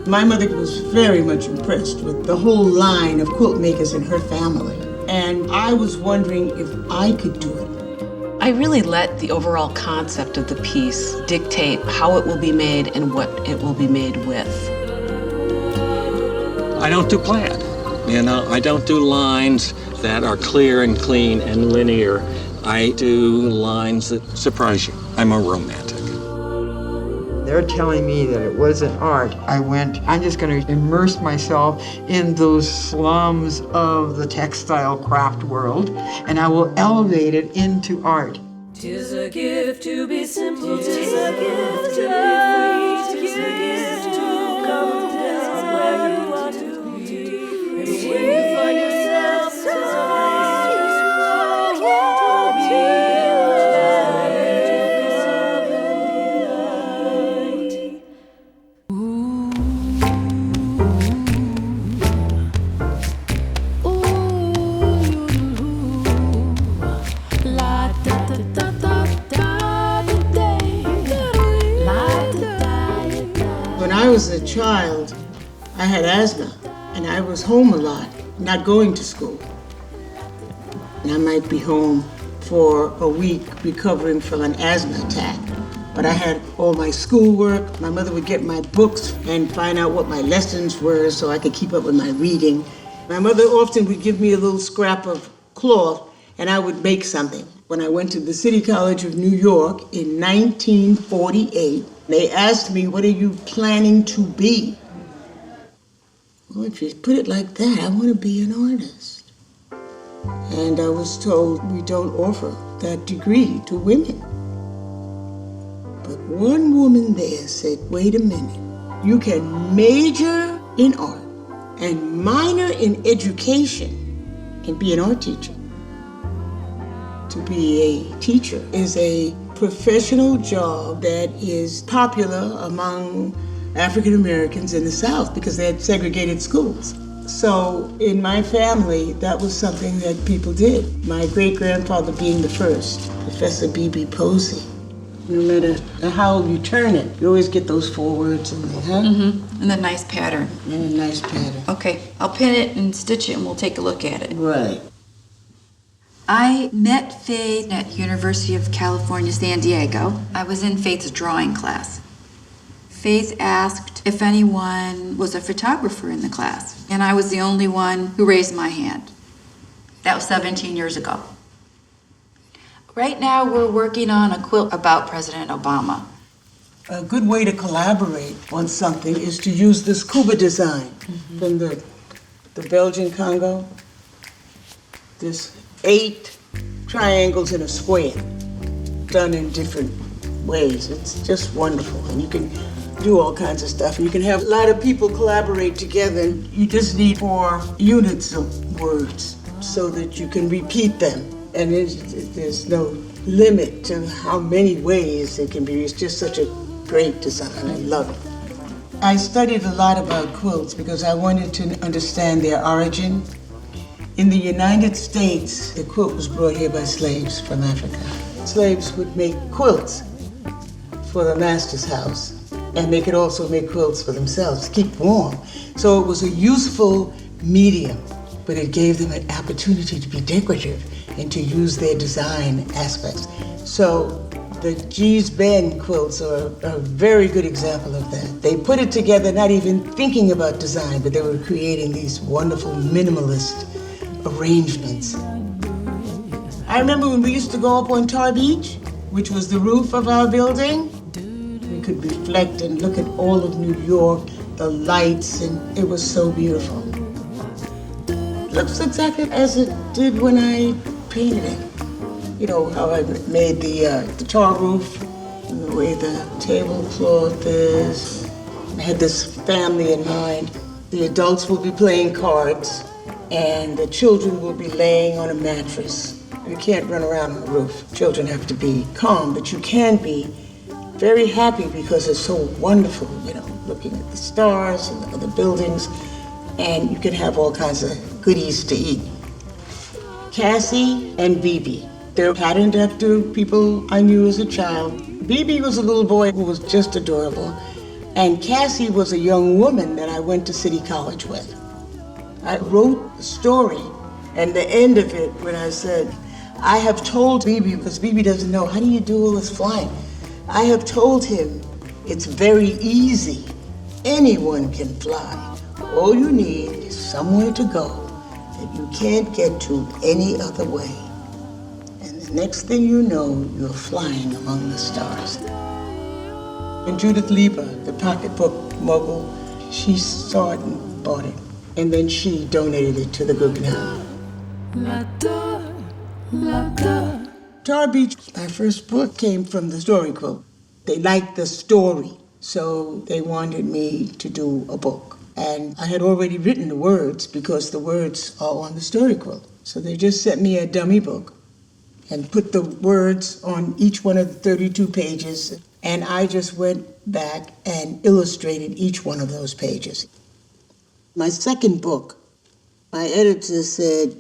My mother was very much impressed with the whole line of quilt makers in her family. And I was wondering if I could do it. I really let the overall concept of the piece dictate how it will be made and what it will be made with. I don't do plaid. I don't do lines that are clear and clean and linear. I do lines that surprise you. I'm a romantic. They're telling me that it wasn't art. I went, I'm just going to immerse myself in those slums of the textile craft world, and I will elevate it into art. 'Tis a gift to be simple, 'tis a gift to be free, 'tis a gift to come down where you want to be. And when you find yourself tired, to be When I was a child, I had asthma, and I was home a lot, not going to school. And I might be home for a week recovering from an asthma attack. But I had all my schoolwork. My mother would get my books and find out what my lessons were so I could keep up with my reading. My mother often would give me a little scrap of cloth, and I would make something. When I went to the City College of New York in 1948, they asked me, what are you planning to be? Well, if you put it like that, I want to be an artist. And I was told we don't offer that degree to women. But one woman there said, wait a minute, you can major in art and minor in education and be an art teacher. To be a teacher is a professional job that is popular among African Americans in the South because they had segregated schools. So in my family, that was something that people did. My great-grandfather being the first, Professor B.B. Posey. No matter how you turn it, you always get those 4 words in there, huh? Mm-hmm. And a nice pattern. And a nice pattern. Okay, I'll pin it and stitch it and we'll take a look at it. Right. I met Faith at University of California, San Diego. I was in Faith's drawing class. Faith asked if anyone was a photographer in the class, and I was the only one who raised my hand. That was 17 years ago. Right now, we're working on a quilt about President Obama. A good way to collaborate on something is to use this Kuba design from the Belgian Congo. This 8 triangles in a square, done in different ways. It's just wonderful, and you can do all kinds of stuff. And you can have a lot of people collaborate together. You just need 4 units of words so that you can repeat them. And there's no limit to how many ways it can be. It's just such a great design. I love it. I studied a lot about quilts because I wanted to understand their origin. In the United States, the quilt was brought here by slaves from Africa. Slaves would make quilts for the master's house, and they could also make quilts for themselves to keep warm. So it was a useful medium, but it gave them an opportunity to be decorative and to use their design aspects. So the Gee's Bend quilts are a very good example of that. They put it together not even thinking about design, but they were creating these wonderful minimalist arrangements. I remember when we used to go up on Tar Beach, which was the roof of our building. We could reflect and look at all of New York, the lights, and it was so beautiful. It looks exactly as it did when I painted it. You know, how I made the tar roof and the way the tablecloth is. I had this family in mind. The adults will be playing cards, and the children will be laying on a mattress. You can't run around on the roof. Children have to be calm, but you can be very happy because it's so wonderful, you know, looking at the stars and the other buildings, and you can have all kinds of goodies to eat. Cassie and Bibi, they're patterned after people I knew as a child. Bibi was a little boy who was just adorable, And Cassie was a young woman that I went to City College with. I wrote the story, and the end of it, when I said, I have told Bibi, because Bibi doesn't know, how do you do all this flying? I have told him it's very easy. Anyone can fly. All you need is somewhere to go that you can't get to any other way. And the next thing you know, you're flying among the stars. And Judith Lieber, the pocketbook mogul, she saw it and bought it. And then she donated it to the Guggenheim. Tar Beach, my first book, came from the story quilt. They liked the story, so they wanted me to do a book. And I had already written the words because the words are on the story quilt. So they just sent me a dummy book and put the words on each one of the 32 pages. And I just went back and illustrated each one of those pages. My second book, my editor said,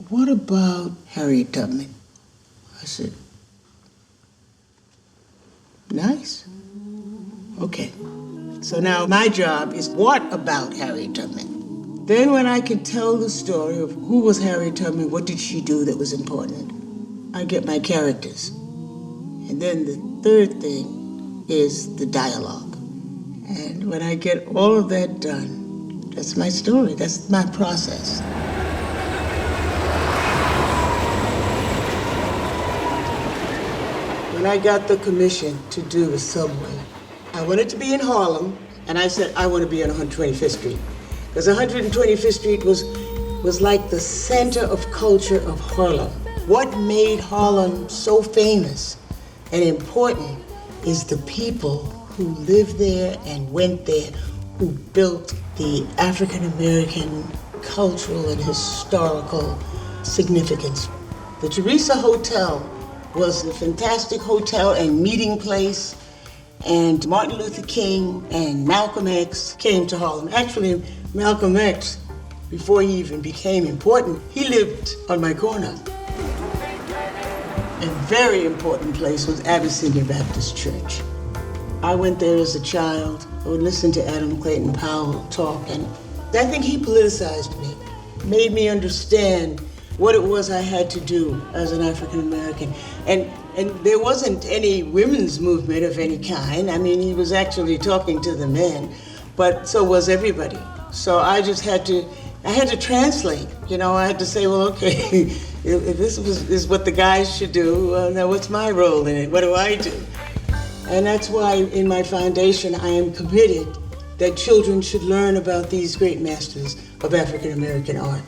what about Harriet Tubman? I said, nice. Okay. So now my job is what about Harriet Tubman? Then when I can tell the story of who was Harriet Tubman, what did she do that was important, I get my characters. And then the third thing is the dialogue. And when I get all of that done, that's my story, that's my process. When I got the commission to do the subway, I wanted to be in Harlem, and I said, I want to be on 125th Street. Because 125th Street was like the center of culture of Harlem. What made Harlem so famous and important is the people who lived there and went there, who built the African-American cultural and historical significance. The Teresa Hotel was a fantastic hotel and meeting place, and Martin Luther King and Malcolm X came to Harlem. Actually, Malcolm X, before he even became important, he lived on my corner. A very important place was Abyssinia Baptist Church. I went there as a child. I would listen to Adam Clayton Powell talk, and I think he politicized me, made me understand what it was I had to do as an African American. And there wasn't any women's movement of any kind. I mean, he was actually talking to the men, but so was everybody. So I just had to translate. You know, I had to say, well, okay, if this is what the guys should do, now what's my role in it? What do I do? And that's why in my foundation, I am committed that children should learn about these great masters of African American art.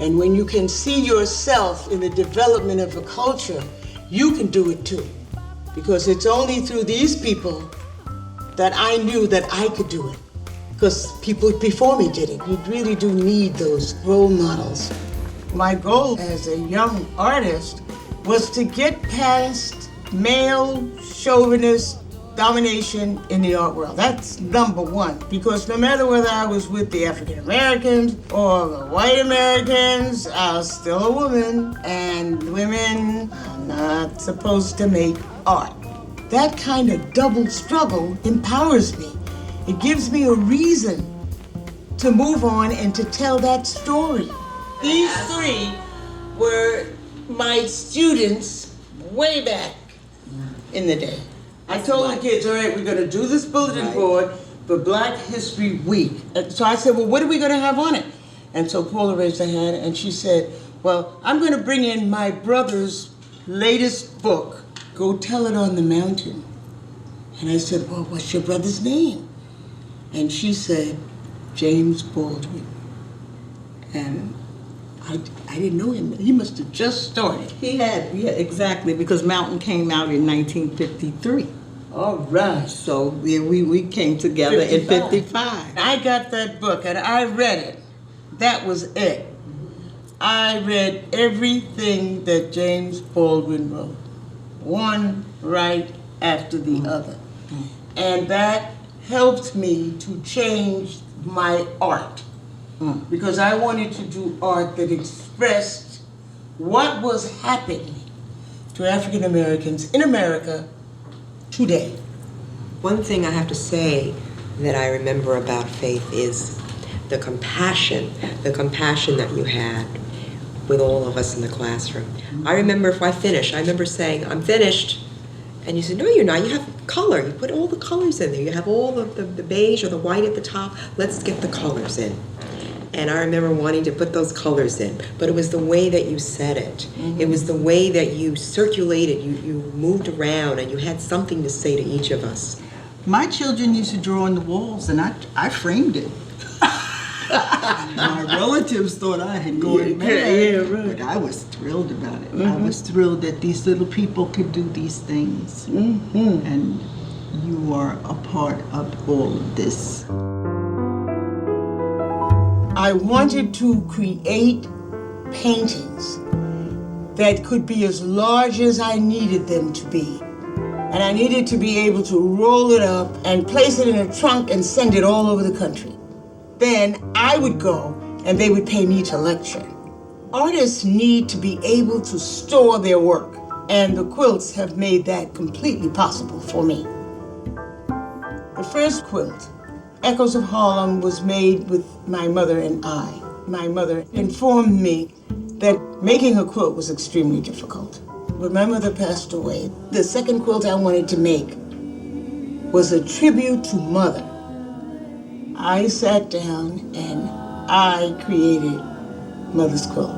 And when you can see yourself in the development of a culture, you can do it too. Because it's only through these people that I knew that I could do it. Because people before me did it. You really do need those role models. My goal as a young artist was to get past male chauvinist domination in the art world. That's number one, because no matter whether I was with the African Americans or the white Americans, I was still a woman, and women are not supposed to make art. That kind of double struggle empowers me. It gives me a reason to move on and to tell that story. These three were my students way back in the day. I told the kids, all right, we're gonna do this bulletin board for Black History Week. And so I said, well, what are we gonna have on it? And so Paula raised her hand and she said, well, I'm gonna bring in my brother's latest book, Go Tell It on the Mountain. And I said, well, what's your brother's name? And she said, James Baldwin. And I didn't know him. He must have just started. Yeah, exactly, because Mountain came out in 1953. All right. So we came together in 55. I got that book and I read it. That was it. I read everything that James Baldwin wrote, one right after the other. And that helped me to change my art. Because I wanted to do art that expressed what was happening to African Americans in America today. One thing I have to say that I remember about Faith is the compassion that you had with all of us in the classroom. I remember if I remember saying, I'm finished. And you said, no, you're not. You have color. You put all the colors in there. You have all the beige or the white at the top. Let's get the colors in. And I remember wanting to put those colors in. But it was the way that you said it. Mm-hmm. It was the way that you circulated. You moved around and you had something to say to each of us. My children used to draw on the walls, and I framed it. My relatives thought I had gone mad, but I was thrilled about it. I was thrilled that these little people could do these things, and you are a part of all of this. I wanted to create paintings that could be as large as I needed them to be. And I needed to be able to roll it up and place it in a trunk and send it all over the country. Then I would go and they would pay me to lecture. Artists need to be able to store their work, and the quilts have made that completely possible for me. The first quilt, Echoes of Harlem, was made with my mother and I. My mother informed me that making a quilt was extremely difficult. When my mother passed away, the second quilt I wanted to make was a tribute to Mother. I sat down and I created Mother's quilt.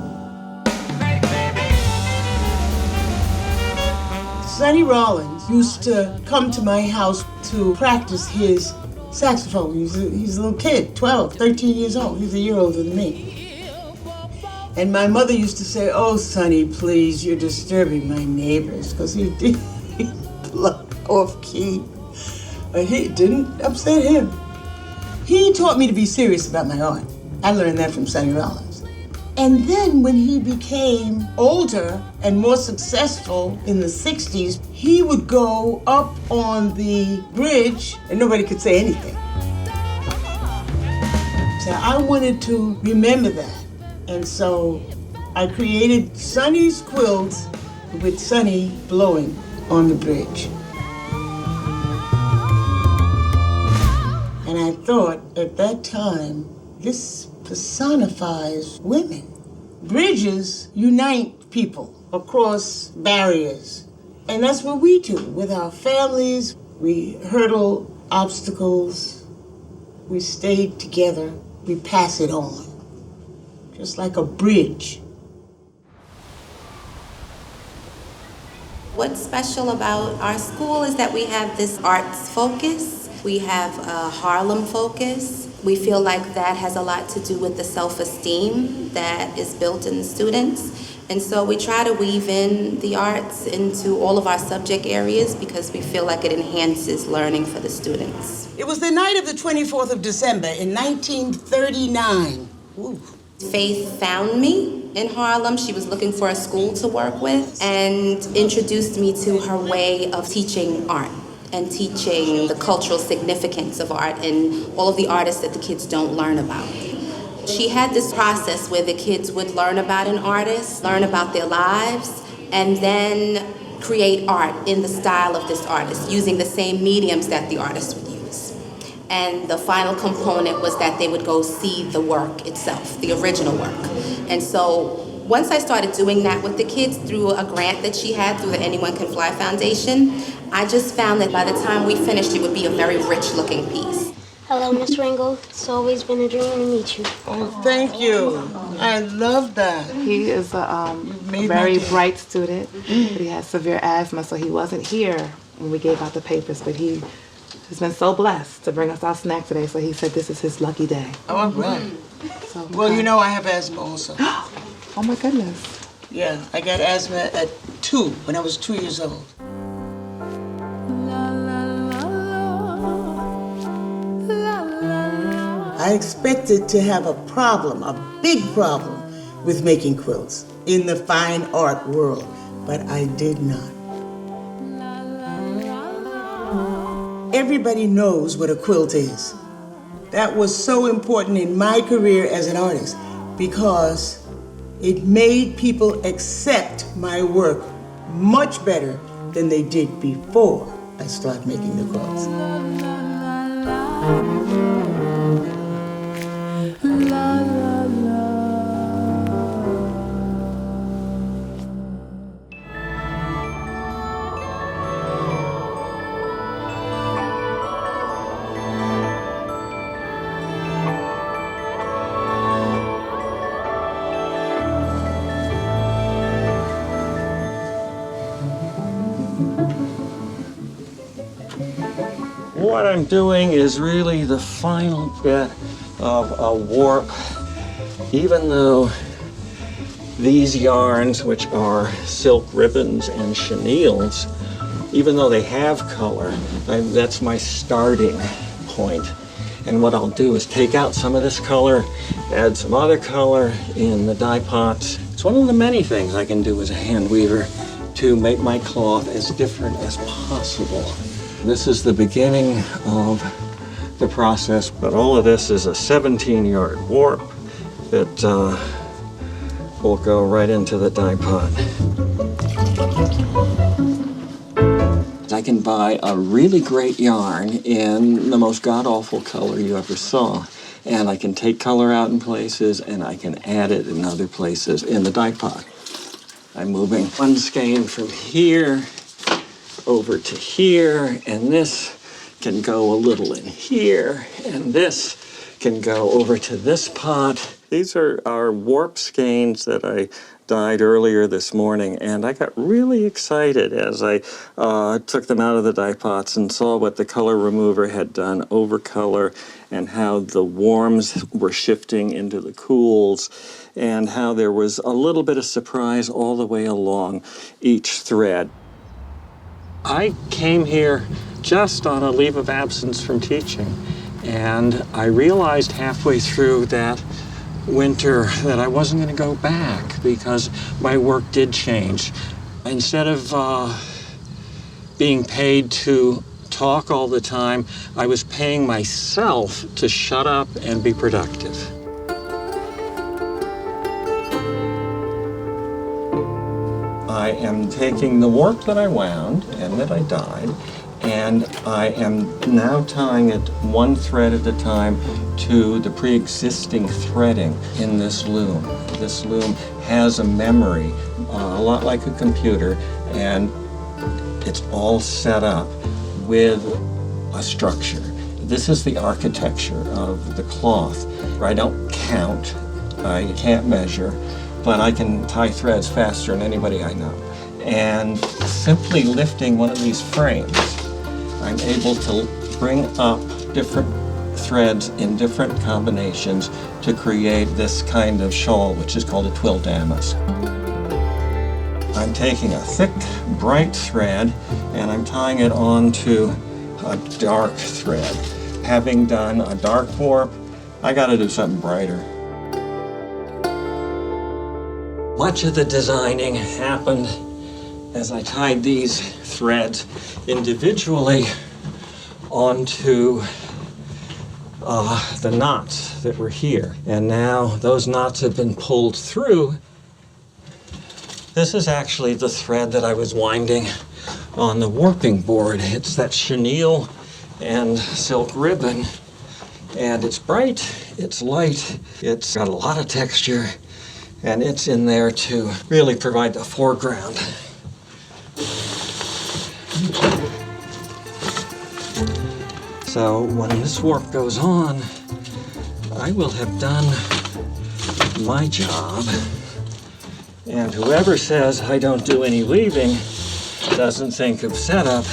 Sonny Rollins used to come to my house to practice his saxophone. He's a little kid, 12, 13 years old. He's a year older than me. And my mother used to say, oh, Sonny, please, you're disturbing my neighbors, because he plucked off key. But he didn't upset him. He taught me to be serious about my art. I learned that from Sonny Rollins. And then when he became older and more successful in the 60s, he would go up on the bridge and nobody could say anything. So I wanted to remember that. And so I created Sonny's quilts with Sonny blowing on the bridge. And I thought at that time, this personifies women. Bridges unite people across barriers. And that's what we do with our families. We hurdle obstacles. We stay together. We pass it on. Just like a bridge. What's special about our school is that we have this arts focus. We have a Harlem focus. We feel like that has a lot to do with the self-esteem that is built in the students. And so we try to weave in the arts into all of our subject areas because we feel like it enhances learning for the students. It was the night of the 24th of December in 1939. Ooh. Faith found me in Harlem. She was looking for a school to work with and introduced me to her way of teaching art and teaching the cultural significance of art and all of the artists that the kids don't learn about. She had this process where the kids would learn about an artist, learn about their lives, and then create art in the style of this artist, using the same mediums that the artist would use. And the final component was that they would go see the work itself, the original work. And so once I started doing that with the kids through a grant that she had through the Anyone Can Fly Foundation, I just found that by the time we finished, it would be a very rich-looking piece. Hello, Miss Ringo. It's always been a dream to meet you. Oh, thank you. I love that. He is a very bright student, but he has severe asthma, so he wasn't here when we gave out the papers, but he has been so blessed to bring us our snack today, so he said this is his lucky day. Oh, right. So, well, you know I have asthma also. Oh, my goodness. Yeah, I got asthma at 2, when I was 2 years old. I expected to have a problem, a big problem, with making quilts in the fine art world, but I did not. Everybody knows what a quilt is. That was so important in my career as an artist because it made people accept my work much better than they did before I started making the quilts. La la la. What I'm doing is really the final bit of a warp. Even though these yarns, which are silk ribbons and chenilles, even though they have color, that's my starting point. And what I'll do is take out some of this color, add some other color in the dye pots. It's one of the many things I can do as a hand weaver to make my cloth as different as possible. This is the beginning of the process, but all of this is a 17-yard warp that will go right into the dye pot. I can buy a really great yarn in the most god-awful color you ever saw, and I can take color out in places and I can add it in other places in the dye pot. I'm moving one skein from here over to here, and this can go a little in here, and this can go over to this pot. These are our warp skeins that I dyed earlier this morning, and I got really excited as I took them out of the dye pots and saw what the color remover had done over color, and how the warms were shifting into the cools, and how there was a little bit of surprise all the way along each thread. I came here just on a leave of absence from teaching, and I realized halfway through that winter that I wasn't going to go back because my work did change. Instead of being paid to talk all the time, I was paying myself to shut up and be productive. I am taking the warp that I wound and that I dyed, and I am now tying it one thread at a time to the pre-existing threading in this loom. This loom has a memory, a lot like a computer, and it's all set up with a structure. This is the architecture of the cloth. I don't count, I can't measure, but I can tie threads faster than anybody I know. And simply lifting one of these frames, I'm able to bring up different threads in different combinations to create this kind of shawl, which is called a twill damask. I'm taking a thick, bright thread and I'm tying it onto a dark thread. Having done a dark warp, I gotta do something brighter. Much of the designing happened as I tied these threads individually onto the knots that were here. And now those knots have been pulled through. This is actually the thread that I was winding on the warping board. It's that chenille and silk ribbon. And it's bright, it's light, it's got a lot of texture, and it's in there to really provide the foreground. So when this warp goes on, I will have done my job. And whoever says I don't do any weaving doesn't think of setup,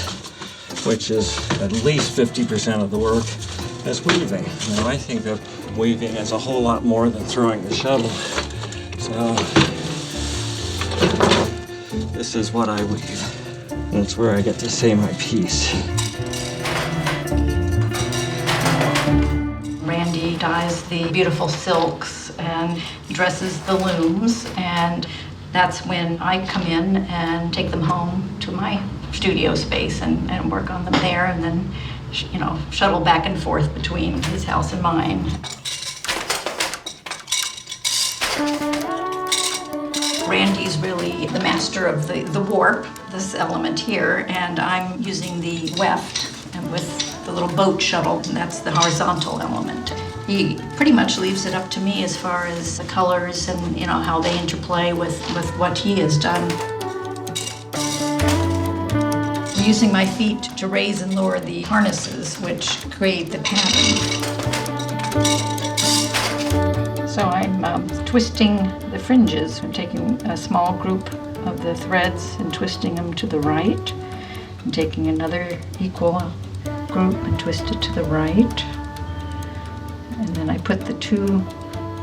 which is at least 50% of the work, as weaving. Now I think of weaving as a whole lot more than throwing the shuttle. So this is what I weave. And it's where I get to say my piece. Randy dyes the beautiful silks and dresses the looms, and that's when I come in and take them home to my studio space and work on them there, and then shuttle back and forth between his house and mine. Randy's really the master of the warp, this element here, and I'm using the weft and with the little boat shuttle, and that's the horizontal element. He pretty much leaves it up to me as far as the colors and, how they interplay with what he has done. I'm using my feet to raise and lower the harnesses, which create the pattern. So I'm twisting the fringes. I'm taking a small group of the threads and twisting them to the right. I'm taking another equal group and twist it to the right. And then I put the two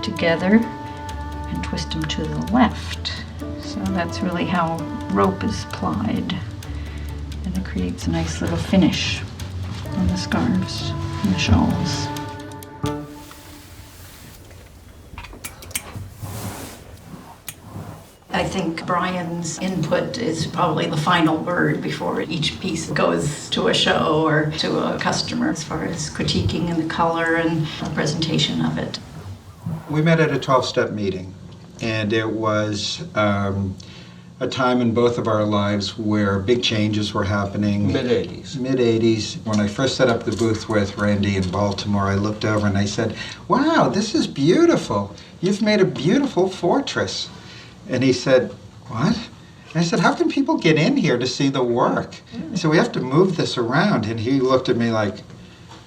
together and twist them to the left. So that's really how rope is plied. And it creates a nice little finish on the scarves and the shawls. I think Brian's input is probably the final word before each piece goes to a show or to a customer as far as critiquing and the color and the presentation of it. We met at a 12-step meeting, and it was a time in both of our lives where big changes were happening. Mid-'80s. Mid-'80s. When I first set up the booth with Randy in Baltimore, I looked over and I said, "Wow, this is beautiful. You've made a beautiful fortress." And he said, "What?" And I said, "How can people get in here to see the work?" He said, "We have to move this around." And he looked at me like,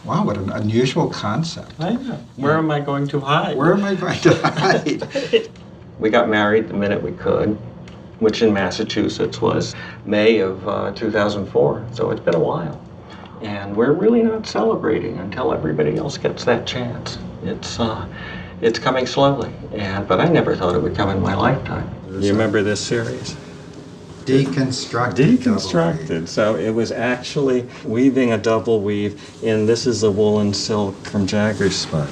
"Wow, what an unusual concept." I know. Where am I going to hide? Where am I going to hide? We got married the minute we could, which in Massachusetts was May of 2004, so it's been a while. And we're really not celebrating until everybody else gets that chance. It's coming slowly, but I never thought it would come in my lifetime. You remember this series? Deconstructed. Deconstructed. So it was actually weaving a double weave, and this is the woolen silk from Jagger's spun.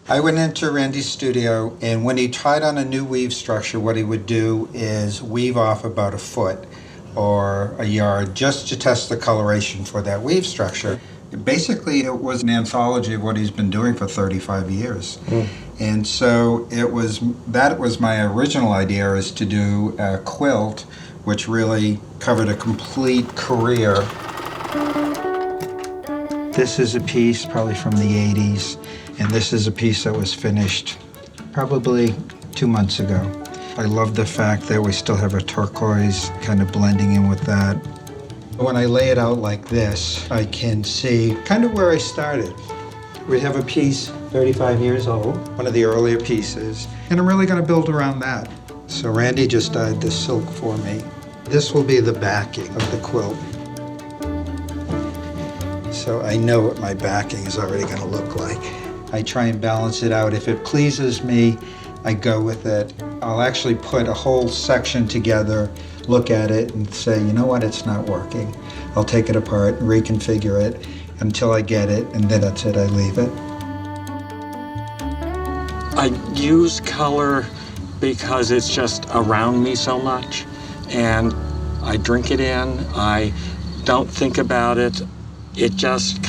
I went into Randy's studio, and when he tried on a new weave structure, what he would do is weave off about a foot or a yard just to test the coloration for that weave structure. Basically, it was an anthology of what he's been doing for 35 years. And so that was my original idea, is to do a quilt which really covered a complete career. This is a piece probably from the 80s, and this is a piece that was finished probably 2 months ago. I love the fact that we still have a turquoise kind of blending in with that. When I lay it out like this, I can see kind of where I started. We have a piece 35 years old, one of the earlier pieces, and I'm really going to build around that. So Randy just dyed the silk for me. This will be the backing of the quilt. So I know what my backing is already going to look like. I try and balance it out. If it pleases me, I go with it. I'll actually put a whole section together, look at it and say, you know what, it's not working. I'll take it apart, reconfigure it until I get it, and then that's it, I leave it. I use color because it's just around me so much, and I drink it in. I don't think about it. It just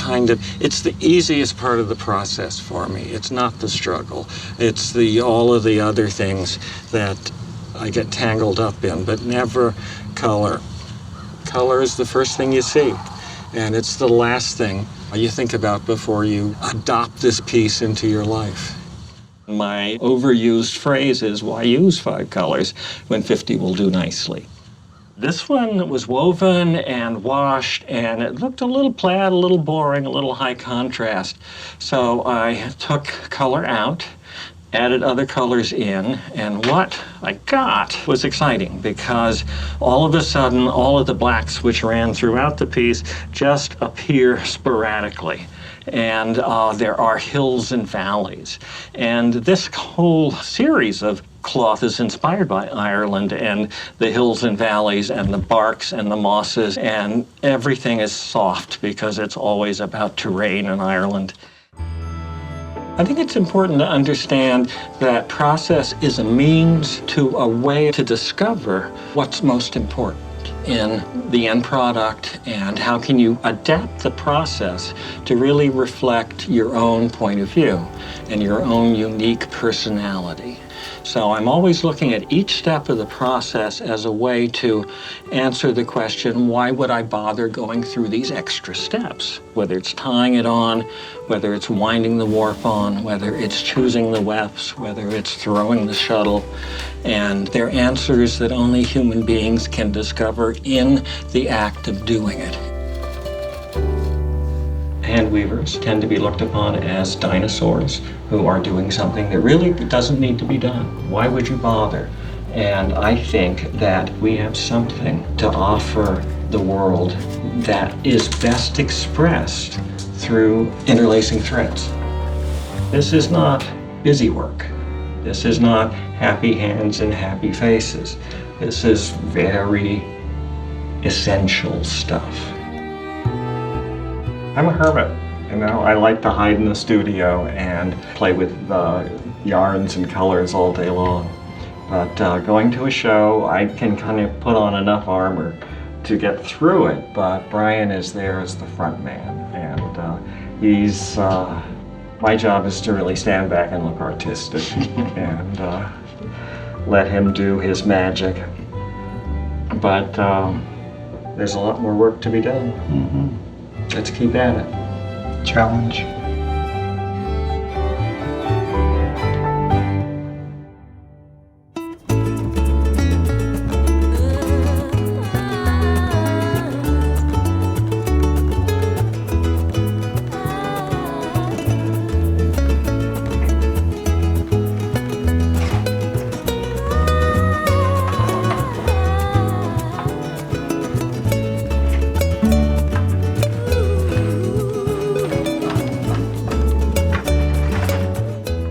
it's the easiest part of the process for me. It's not the struggle. It's all of the other things that I get tangled up in, but never color. Color is the first thing you see, and it's the last thing you think about before you adopt this piece into your life. My overused phrase is, why use 5 colors when 50 will do nicely? This one was woven and washed, and it looked a little plaid, a little boring, a little high contrast. So I took color out, added other colors in, and what I got was exciting because all of a sudden, all of the blacks which ran throughout the piece just appear sporadically. And there are hills and valleys. And this whole series of cloth is inspired by Ireland and the hills and valleys and the barks and the mosses, and everything is soft because it's always about terrain in Ireland. I think it's important to understand that process is a means to a way to discover what's most important in the end product, and how can you adapt the process to really reflect your own point of view and your own unique personality. So I'm always looking at each step of the process as a way to answer the question, why would I bother going through these extra steps? Whether it's tying it on, whether it's winding the warp on, whether it's choosing the wefts, whether it's throwing the shuttle. And they're answers that only human beings can discover in the act of doing it. Hand weavers tend to be looked upon as dinosaurs who are doing something that really doesn't need to be done. Why would you bother? And I think that we have something to offer the world that is best expressed through interlacing threads. This is not busy work. This is not happy hands and happy faces. This is very essential stuff. I'm a hermit, you know. I like to hide in the studio and play with yarns and colors all day long. But going to a show, I can kind of put on enough armor to get through it, but Brian is there as the front man, and he's, my job is to really stand back and look artistic and let him do his magic. But there's a lot more work to be done. Mm-hmm. Let's keep at it. Challenge.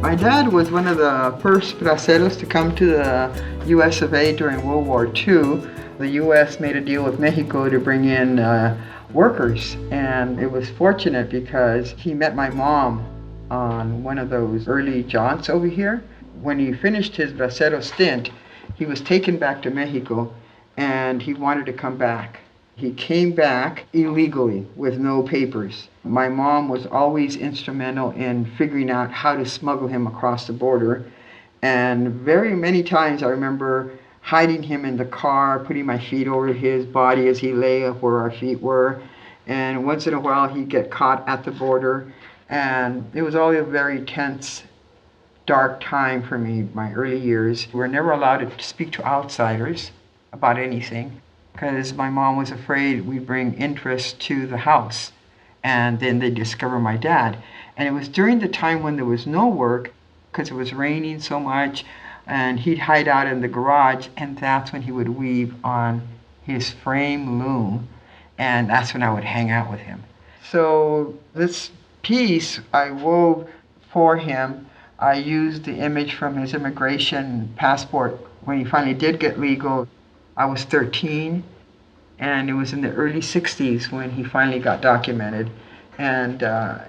My dad was one of the first braceros to come to the US of A during World War II. The US made a deal with Mexico to bring in workers, and it was fortunate because he met my mom on one of those early jaunts over here. When he finished his bracero stint, he was taken back to Mexico and he wanted to come back. He came back illegally with no papers. My mom was always instrumental in figuring out how to smuggle him across the border. And very many times I remember hiding him in the car, putting my feet over his body as he lay where our feet were. And once in a while he'd get caught at the border. And it was always a very tense, dark time for me, my early years. We were never allowed to speak to outsiders about anything, because my mom was afraid we'd bring interest to the house and then they'd discover my dad. And it was during the time when there was no work, because it was raining so much, and he'd hide out in the garage, and that's when he would weave on his frame loom, and that's when I would hang out with him. So this piece I wove for him. I used the image from his immigration passport when he finally did get legal. I was 13, and it was in the early 60s when he finally got documented. And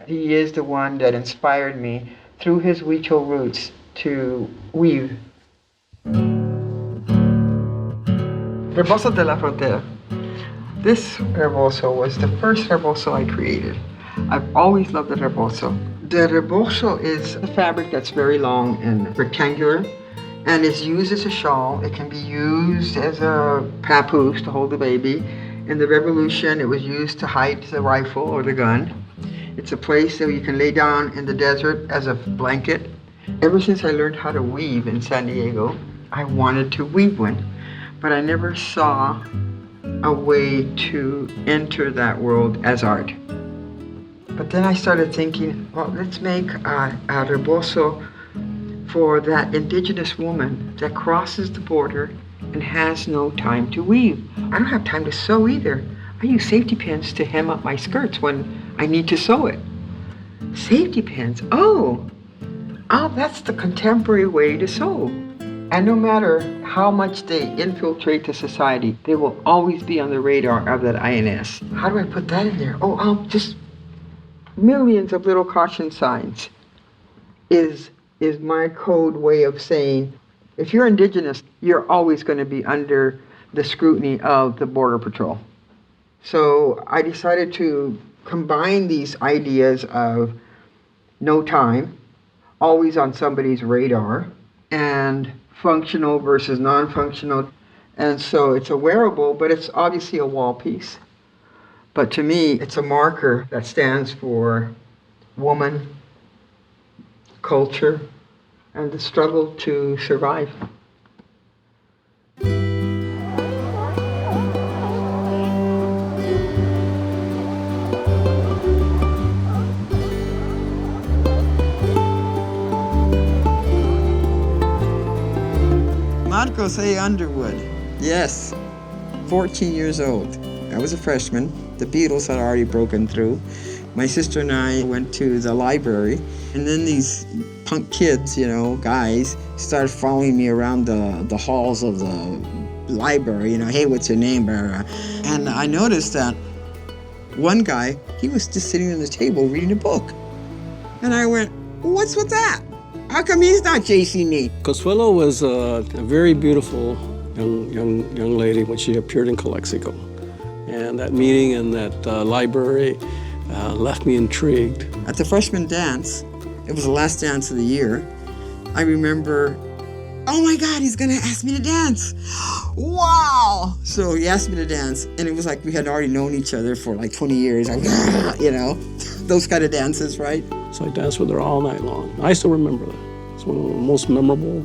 he is the one that inspired me through his Huichol roots to weave. Rebozo de la Frontera. This rebozo was the first rebozo I created. I've always loved the rebozo. The rebozo is a fabric that's very long and rectangular, and is used as a shawl. It can be used as a papoose to hold the baby. In the Revolution, it was used to hide the rifle or the gun. It's a place that you can lay down in the desert as a blanket. Ever since I learned how to weave in San Diego, I wanted to weave one, but I never saw a way to enter that world as art. But then I started thinking, well, let's make a rebozo for that indigenous woman that crosses the border and has no time to weave. I don't have time to sew either. I use safety pins to hem up my skirts when I need to sew it. Safety pins, oh, that's the contemporary way to sew. And no matter how much they infiltrate the society, they will always be on the radar of that INS. How do I put that in there? Oh, just millions of little caution signs is my code way of saying, if you're indigenous, you're always going to be under the scrutiny of the Border Patrol. So I decided to combine these ideas of no time, always on somebody's radar, and functional versus non-functional. And so it's a wearable, but it's obviously a wall piece. But to me, it's a marker that stands for woman, culture, and the struggle to survive. Marcos A. Underwood. Yes, 14 years old. I was a freshman. The Beatles had already broken through. My sister and I went to the library, and then these punk kids, guys, started following me around the halls of the library, hey, what's your name? And I noticed that one guy, he was just sitting on the table reading a book. And I went, what's with that? How come he's not chasing me? Consuelo was a very beautiful young lady when she appeared in Calexico. And that meeting in that library left me intrigued. At the freshman dance, it was the last dance of the year, I remember, oh my God, he's gonna ask me to dance. Wow! So he asked me to dance, and it was like we had already known each other for like 20 years, those kind of dances, right? So I danced with her all night long. I still remember that. It's one of the most memorable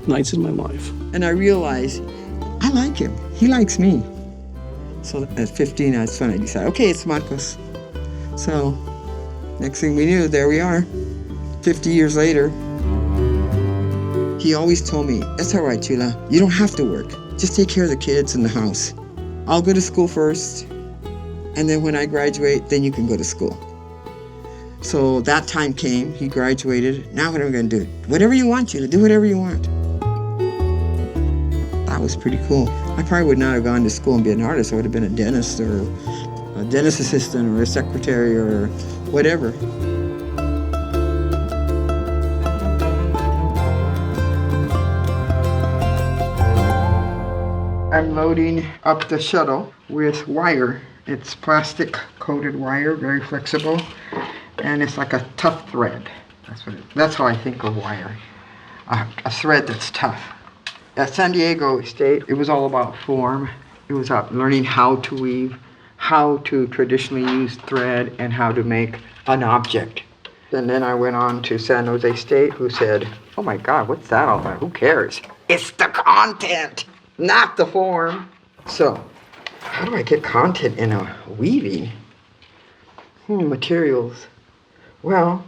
nights in my life. And I realized, I like him. He likes me. So at 15, that's when I decided, okay, it's Marcos. So next thing we knew, there we are. 50 years later, he always told me, it's all right, Chula. You don't have to work. Just take care of the kids in the house. I'll go to school first, and then when I graduate, then you can go to school. So that time came, he graduated. Now what am I gonna do? Whatever you want, Chula, do whatever you want. That was pretty cool. I probably would not have gone to school and be an artist. I would have been a dentist or a dentist assistant or a secretary or whatever. I'm loading up the shuttle with wire. It's plastic coated wire, very flexible, and it's like a tough thread. That's how I think of wire. A thread that's tough. At San Diego State, it was all about form. It was about learning how to weave, how to traditionally use thread, and how to make an object. And then I went on to San Jose State, who said, oh my God, what's that all about? Who cares? It's the content, not the form. So, how do I get content in a weaving? Materials. Well,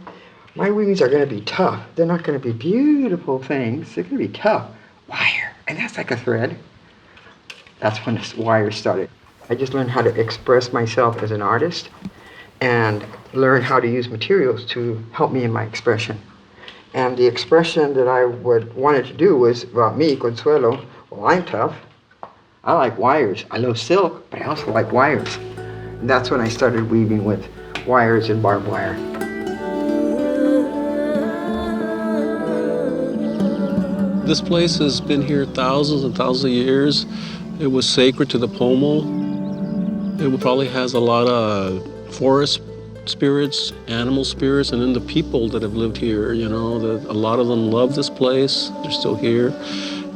my weavings are going to be tough. They're not going to be beautiful things. They're going to be tough. Wire, and that's like a thread. That's when this wire started. I just learned how to express myself as an artist and learn how to use materials to help me in my expression. And the expression that I wanted to do was about me, Consuelo. Well, I'm tough. I like wires. I love silk, but I also like wires. And that's when I started weaving with wires and barbed wire. This place has been here thousands and thousands of years. It was sacred to the Pomo. It probably has a lot of forest spirits, animal spirits, and then the people that have lived here, a lot of them love this place. They're still here.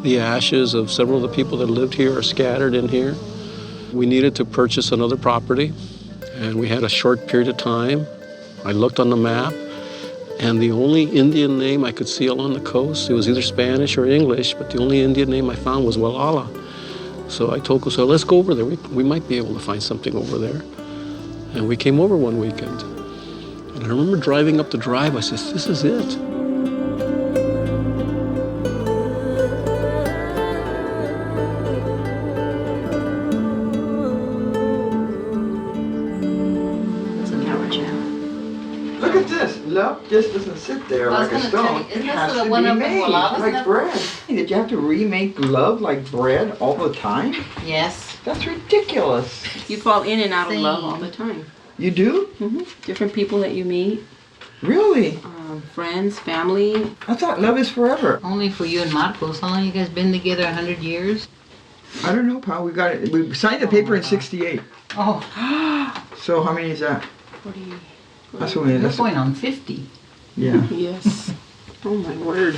The ashes of several of the people that lived here are scattered in here. We needed to purchase another property, and we had a short period of time. I looked on the map, and the only Indian name I could see along the coast, it was either Spanish or English, but the only Indian name I found was Walala. So I told Consuelo, let's go over there. We might be able to find something over there. And we came over one weekend. And I remember driving up the drive, I said, this is it. Look at this. Love just doesn't sit there like a stone. It has to be made like bread. Did you have to remake love like bread all the time? Yes. That's ridiculous. You fall in and out of love all the time. You do? Mm-hmm. Different people that you meet. Really? Friends, family. I thought love is forever. Only for you and Marcos. How long you guys been together? 100 years? I don't know, pal. We signed the paper in '68. Oh. So how many is that? 40. That's what You're going on 50. Yeah. Yes. Oh my word.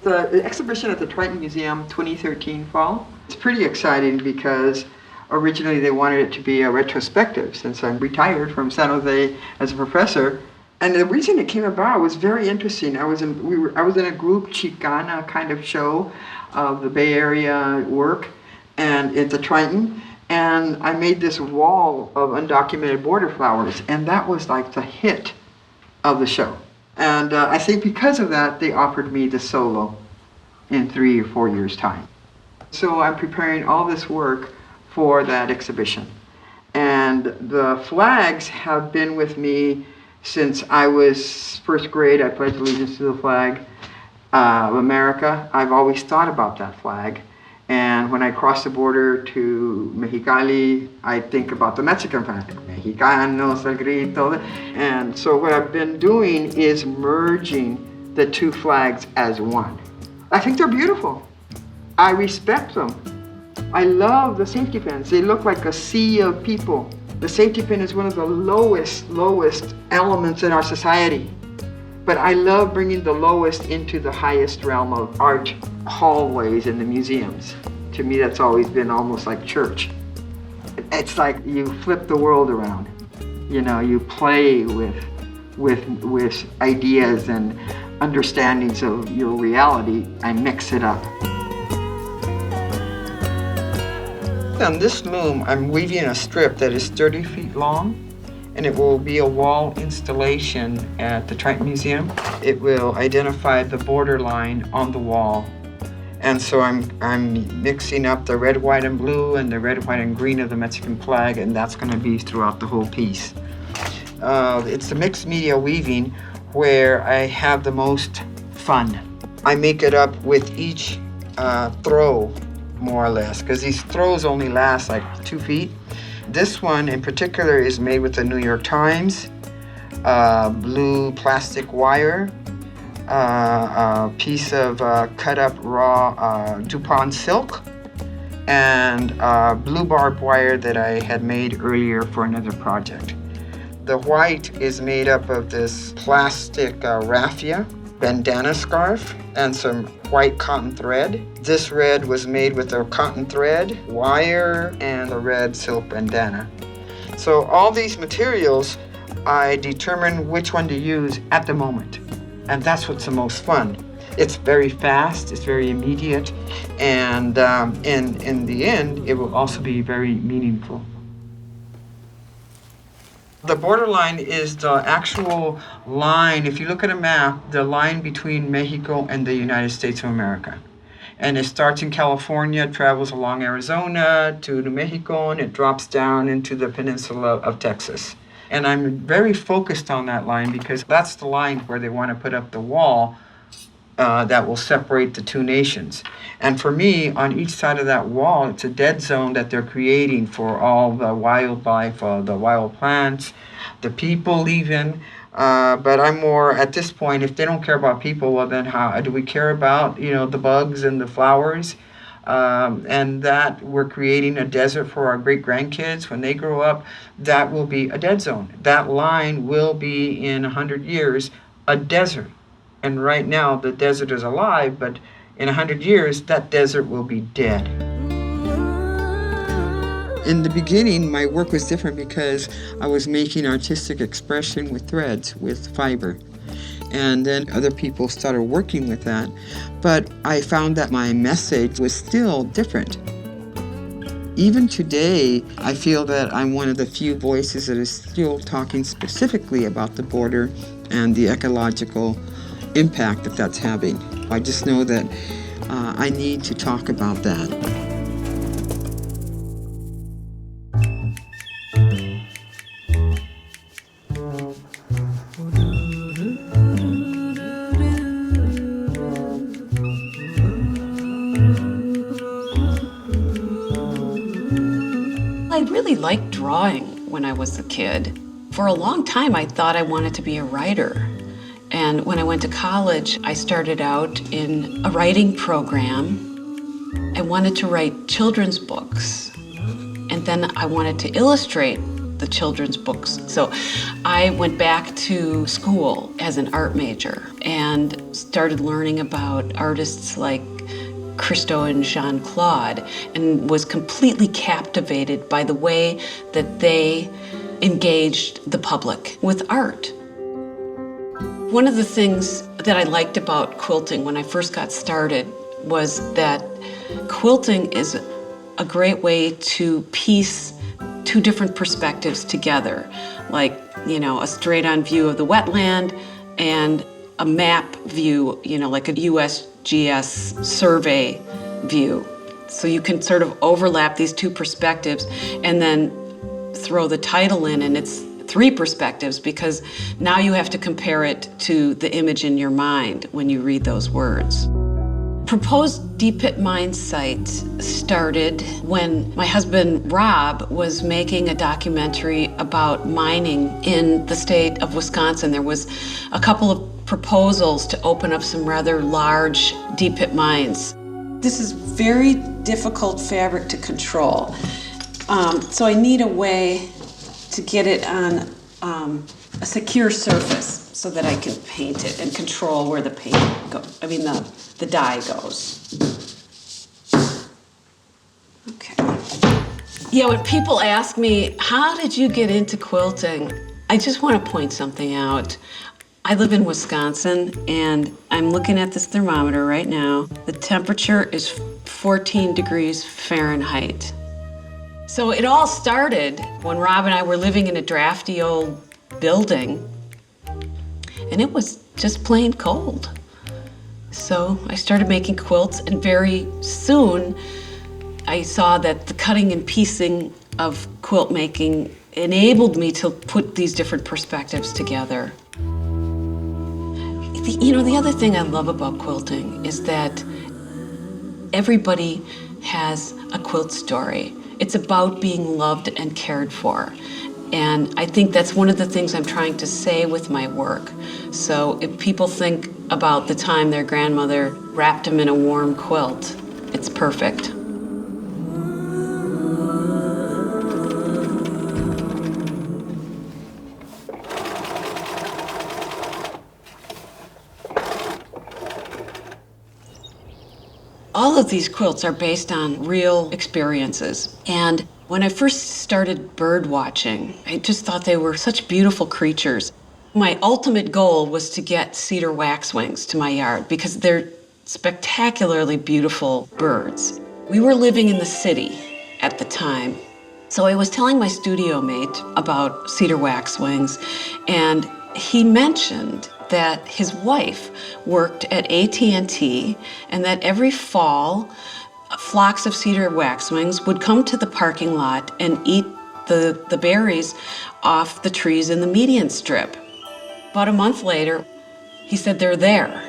The exhibition at the Triton Museum 2013 fall, it's pretty exciting because originally they wanted it to be a retrospective since I'm retired from San Jose as a professor. And the reason it came about was very interesting. I was in a group Chicana kind of show of the Bay Area work and at the Triton. And I made this wall of undocumented border flowers, and that was like the hit of the show. And I think because of that, they offered me the solo in 3 or 4 years' time. So I'm preparing all this work for that exhibition. And the flags have been with me since I was first grade. I pledged allegiance to the flag of America. I've always thought about that flag. And when I cross the border to Mexicali, I think about the Mexican flag. Mexicanos, el grito. And so what I've been doing is merging the two flags as one. I think they're beautiful. I respect them. I love the safety pins. They look like a sea of people. The safety pin is one of the lowest elements in our society. But I love bringing the lowest into the highest realm of art hallways in the museums. To me, that's always been almost like church. It's like you flip the world around. You know, you play with ideas and understandings of your reality. I mix it up. On this loom, I'm weaving a strip that is 30 feet long, and it will be a wall installation at the Triton Museum. It will identify the border line on the wall. And so I'm mixing up the red, white, and blue and the red, white, and green of the Mexican flag, and that's going to be throughout the whole piece. It's the mixed media weaving where I have the most fun. I make it up with each throw, more or less, because these throws only last like 2 feet. This one in particular is made with the New York Times, blue plastic wire, a piece of cut up raw DuPont silk, and blue barbed wire that I had made earlier for another project. The white is made up of this plastic raffia bandana scarf and some white cotton thread. This red was made with a cotton thread, wire, and a red silk bandana. So all these materials, I determine which one to use at the moment. And that's what's the most fun. It's very fast, it's very immediate, and in the end, it will also be very meaningful. The borderline is the actual line, if you look at a map, the line between Mexico and the United States of America. And it starts in California, travels along Arizona to New Mexico, and it drops down into the peninsula of Texas. And I'm very focused on that line because that's the line where they want to put up the wall that will separate the two nations. And for me, on each side of that wall, it's a dead zone that they're creating for all the wildlife, the wild plants, the people even. But I'm more, at this point, if they don't care about people, well then how do we care about, the bugs and the flowers? And that we're creating a desert for our great-grandkids. When they grow up, that will be a dead zone. That line will be, in 100 years, a desert. And right now, the desert is alive, but in 100 years, that desert will be dead. In the beginning, my work was different because I was making artistic expression with threads, with fiber. And then other people started working with that. But I found that my message was still different. Even today, I feel that I'm one of the few voices that is still talking specifically about the border and the ecological impact that that's having. I just know that I need to talk about that. I really liked drawing when I was a kid. For a long time, I thought I wanted to be a writer. And when I went to college, I started out in a writing program. I wanted to write children's books. And then I wanted to illustrate the the children's books. So I went back to school as an art major and started learning about artists like Christo and Jean-Claude, and was completely captivated by the way that they engaged the public with art. One of the things that I liked about quilting when I first got started was that quilting is a great way to piece two different perspectives together, like, you know, a straight-on view of the wetland and a map view, you know, like a USGS survey view. So you can sort of overlap these two perspectives and then throw the title in, and it's three perspectives, because now you have to compare it to the image in your mind when you read those words. Proposed Deep Pit Mine Site started when my husband Rob was making a documentary about mining in the state of Wisconsin. There was a couple of proposals to open up some rather large deep pit mines. This is very difficult fabric to control. So I need a way to get it on a secure surface so that I can paint it and control where the paint goes. I mean, the dye goes. Okay. Yeah, when people ask me, how did you get into quilting? I just want to point something out. I live in Wisconsin, and I'm looking at this thermometer right now. The temperature is 14 degrees Fahrenheit. So it all started when Rob and I were living in a drafty old building, and it was just plain cold. So I started making quilts, and very soon I saw that the cutting and piecing of quilt making enabled me to put these different perspectives together. The other thing I love about quilting is that everybody has a quilt story. It's about being loved and cared for. And I think that's one of the things I'm trying to say with my work. So if people think about the time their grandmother wrapped them in a warm quilt, it's perfect. All of these quilts are based on real experiences. And when I first started bird watching, I just thought they were such beautiful creatures. My ultimate goal was to get cedar waxwings to my yard because they're spectacularly beautiful birds. We were living in the city at the time, so I was telling my studio mate about cedar waxwings, and he mentioned that his wife worked at AT&T and that every fall, flocks of cedar waxwings would come to the parking lot and eat the berries off the trees in the median strip. About a month later, he said they're there.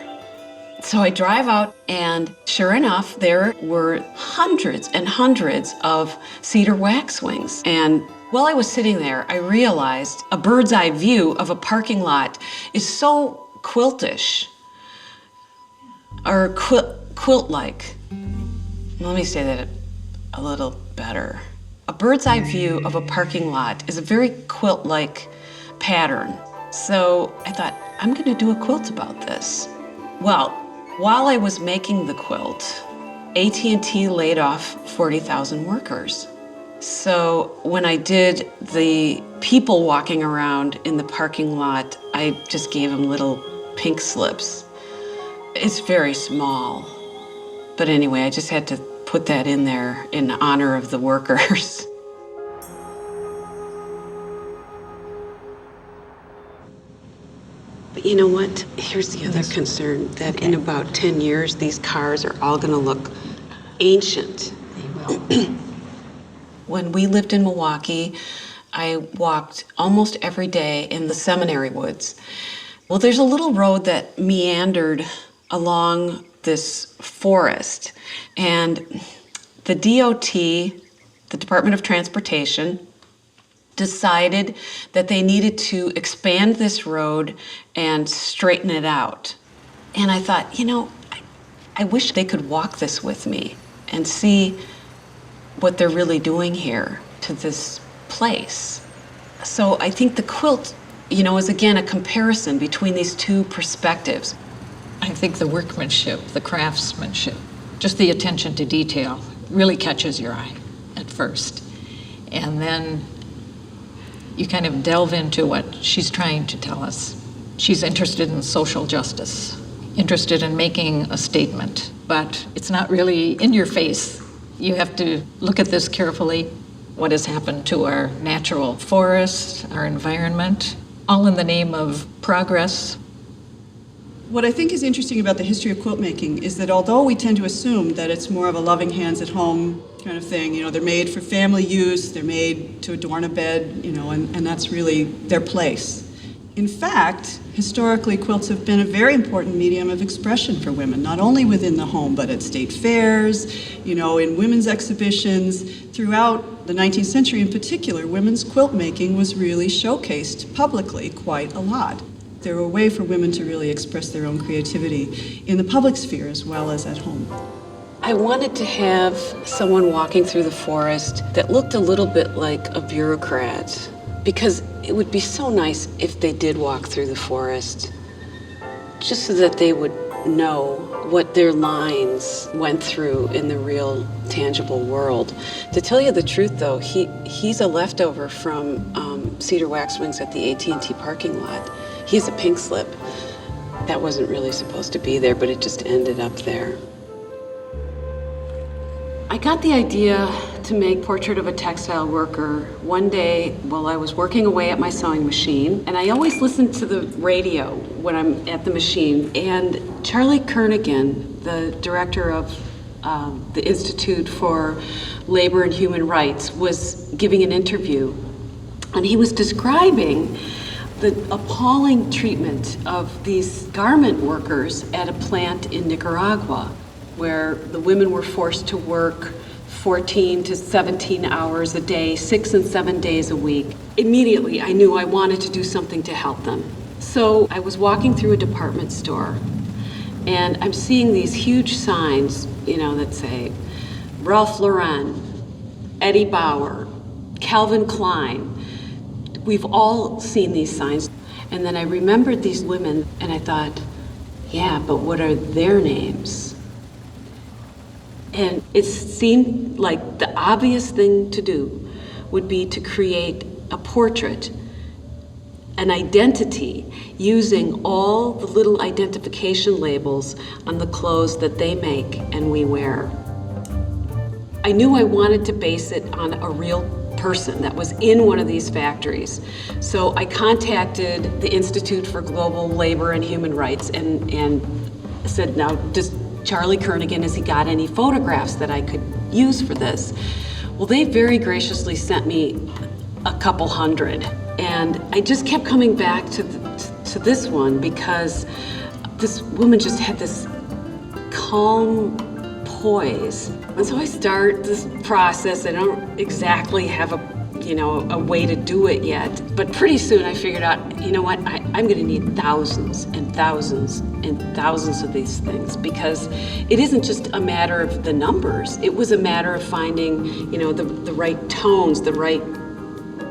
So I drive out, and sure enough, there were hundreds and hundreds of cedar waxwings. And while I was sitting there, I realized a bird's eye view of a parking lot is so quiltish, or quilt-like. Let me say that a little better. A bird's eye view of a parking lot is a very quilt-like pattern. So I thought, I'm going to do a quilt about this. Well, while I was making the quilt, AT&T laid off 40,000 workers. So when I did the people walking around in the parking lot, I just gave them little pink slips. It's very small. But anyway, I just had to put that in there in honor of the workers. But you know what? Here's the other concern, that in about 10 years, these cars are all gonna look ancient. They will. When we lived in Milwaukee, I walked almost every day in the Seminary Woods. Well, there's a little road that meandered along this forest, and the DOT, the Department of Transportation, decided that they needed to expand this road and straighten it out. And I thought, I wish they could walk this with me and see what they're really doing here to this place. So I think the quilt, is again a comparison between these two perspectives. I think the workmanship, the craftsmanship, just the attention to detail really catches your eye at first. And then you kind of delve into what she's trying to tell us. She's interested in social justice, interested in making a statement, but it's not really in your face. You have to look at this carefully. What has happened to our natural forests, our environment, all in the name of progress. What I think is interesting about the history of quilt making is that although we tend to assume that it's more of a loving hands at home kind of thing, they're made for family use, they're made to adorn a bed, and that's really their place. In fact, historically, quilts have been a very important medium of expression for women, not only within the home, but at state fairs, in women's exhibitions. Throughout the 19th century in particular, women's quilt making was really showcased publicly quite a lot. They were a way for women to really express their own creativity in the public sphere as well as at home. I wanted to have someone walking through the forest that looked a little bit like a bureaucrat, because it would be so nice if they did walk through the forest, just so that they would know what their lines went through in the real, tangible world. To tell you the truth, though, he's a leftover from Cedar Waxwings at the AT&T parking lot. He's a pink slip. That wasn't really supposed to be there, but it just ended up there. I got the idea to make Portrait of a Textile Worker one day while I was working away at my sewing machine, and I always listen to the radio when I'm at the machine, and Charlie Kernaghan, the director of the Institute for Labor and Human Rights, was giving an interview, and he was describing the appalling treatment of these garment workers at a plant in Nicaragua, where the women were forced to work 14 to 17 hours a day, 6 and 7 days a week. Immediately, I knew I wanted to do something to help them. So I was walking through a department store, and I'm seeing these huge signs, that say Ralph Lauren, Eddie Bauer, Calvin Klein. We've all seen these signs. And then I remembered these women, and I thought, yeah, but what are their names? And it seemed like the obvious thing to do would be to create a portrait, an identity, using all the little identification labels on the clothes that they make and we wear. I knew I wanted to base it on a real person that was in one of these factories. So I contacted the Institute for Global Labor and Human Rights and said, now, does Charlie Kernaghan, has he got any photographs that I could use for this? Well, they very graciously sent me a couple hundred. And I just kept coming back to this one because this woman just had this calm poise. And so I start this process. I don't exactly have a way to do it yet. But pretty soon I figured out, I'm gonna need thousands and thousands and thousands of these things, because it isn't just a matter of the numbers. It was a matter of finding, the right tones, the right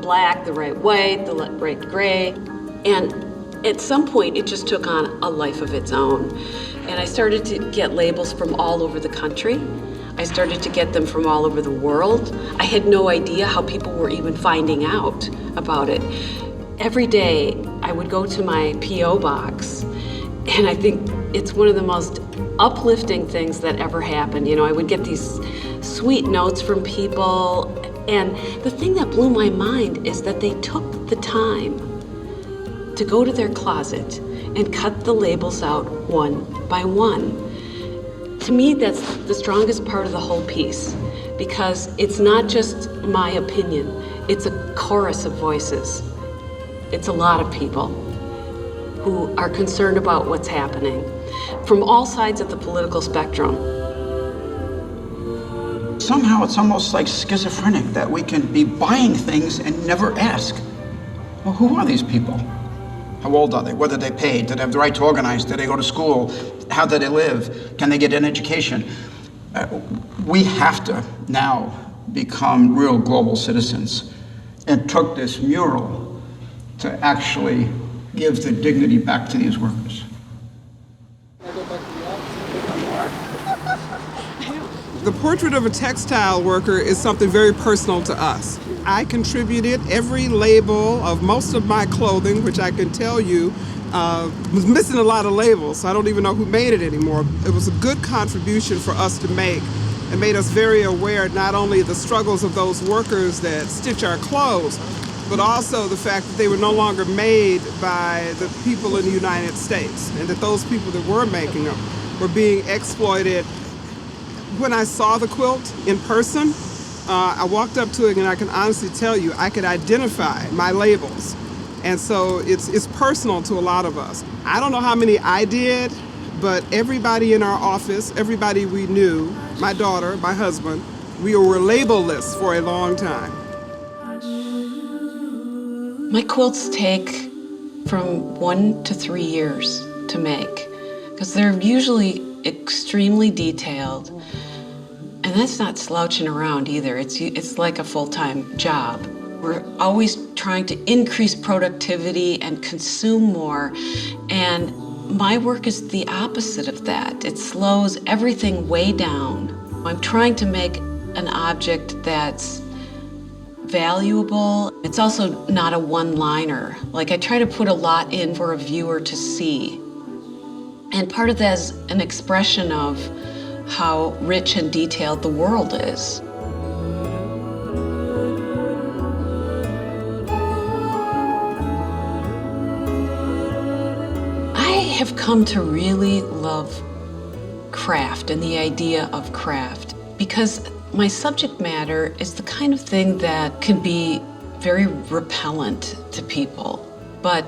black, the right white, the right gray. And at some point it just took on a life of its own. And I started to get labels from all over the country. I started to get them from all over the world. I had no idea how people were even finding out about it. Every day I would go to my P.O. box, and I think it's one of the most uplifting things that ever happened. I would get these sweet notes from people, and the thing that blew my mind is that they took the time to go to their closet and cut the labels out one by one. To me, that's the strongest part of the whole piece, because it's not just my opinion, it's a chorus of voices. It's a lot of people who are concerned about what's happening from all sides of the political spectrum. Somehow it's almost like schizophrenic that we can be buying things and never ask, well, who are these people? How old are they? What did they pay? Did they have the right to organize? Did they go to school? How did they live? Can they get an education? We have to now become real global citizens It took this mural to actually give the dignity back to these workers. The portrait of a textile worker is something very personal to us. I contributed every label of most of my clothing, which I can tell you was missing a lot of labels, so I don't even know who made it anymore. It was a good contribution for us to make. It made us very aware not only of the struggles of those workers that stitch our clothes, but also the fact that they were no longer made by the people in the United States, and that those people that were making them were being exploited. When I saw the quilt in person, I walked up to it and I can honestly tell you, I could identify my labels. And so it's personal to a lot of us. I don't know how many I did, but everybody in our office, everybody we knew, my daughter, my husband, we were labelless for a long time. My quilts take from 1 to 3 years to make because they're usually extremely detailed, and that's not slouching around either. It's like a full-time job. We're always trying to increase productivity and consume more, and my work is the opposite of that. It slows everything way down. I'm trying to make an object that's valuable. It's also not a one-liner. Like, I try to put a lot in for a viewer to see. And part of that is an expression of how rich and detailed the world is. I have come to really love craft and the idea of craft because my subject matter is the kind of thing that can be very repellent to people. But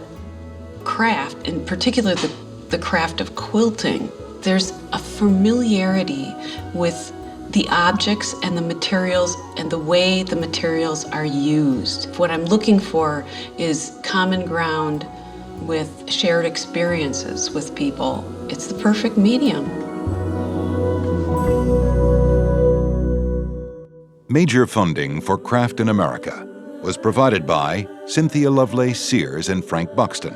craft, in particular the craft of quilting, there's a familiarity with the objects and the materials and the way the materials are used. What I'm looking for is common ground with shared experiences with people. It's the perfect medium. Major funding for Craft in America was provided by Cynthia Lovelace Sears and Frank Buxton,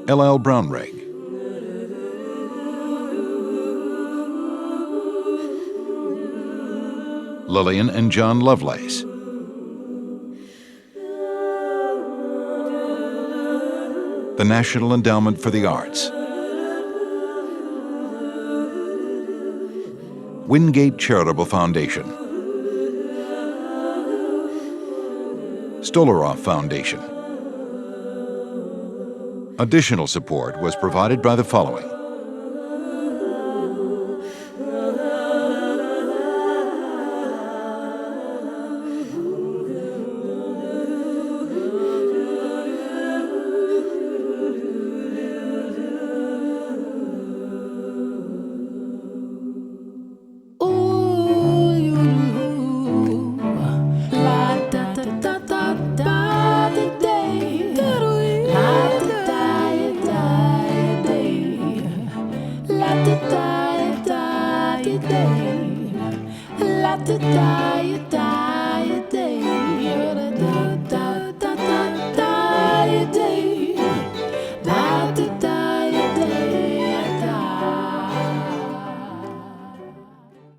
L.L. Brownrigg, Lillian and John Lovelace, the National Endowment for the Arts, Wingate Charitable Foundation, Stolaroff Foundation. Additional support was provided by the following: